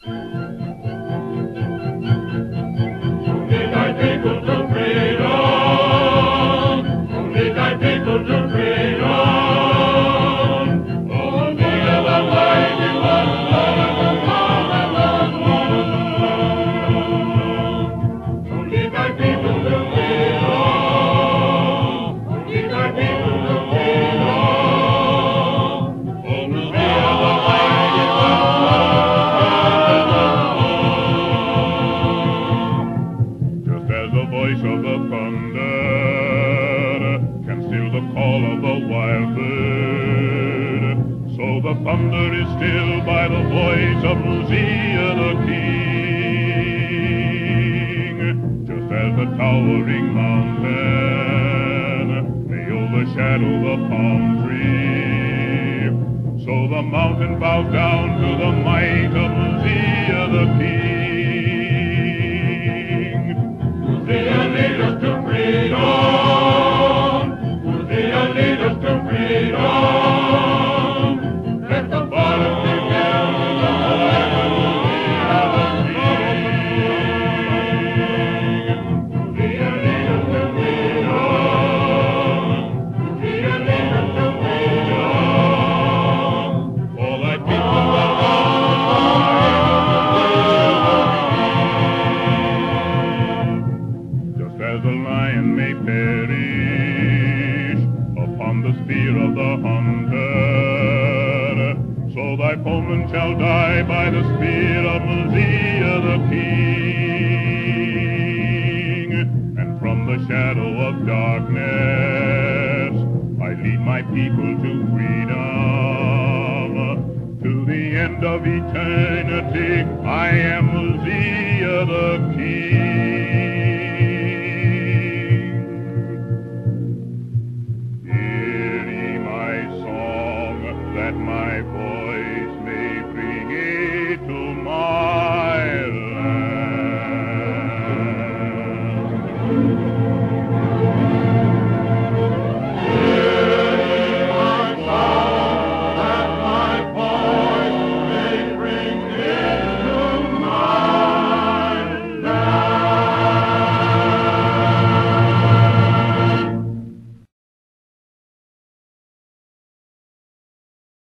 Lead thy people to freedom. Lead thy people to freedom. Oh, lead the mighty one, lead thy people to freedom. Lead thy people to freedom. Oh, lead the mighty one. Just as the voice of the thunder can still the call of the wild bird, so the thunder is stilled by the voice of Uzziah the king. Just as the towering mountain may overshadow the palm tree, so the mountain bows down to the might of Uzziah the king. Uzziah, lead us to freedom. Uzziah, lead us to freedom. Let the bottom be filled with the light of Uzziah the King. Uzziah, lead us to freedom. Uzziah, lead us to freedom. All thy people are just as a lion may perish upon the spear of the hunter, so thy foemen shall die by the spear of Uzziah the king. And from the shadow of darkness I lead my people to freedom. To the end of eternity I am Uzziah the king. Hear ye my song, that my voice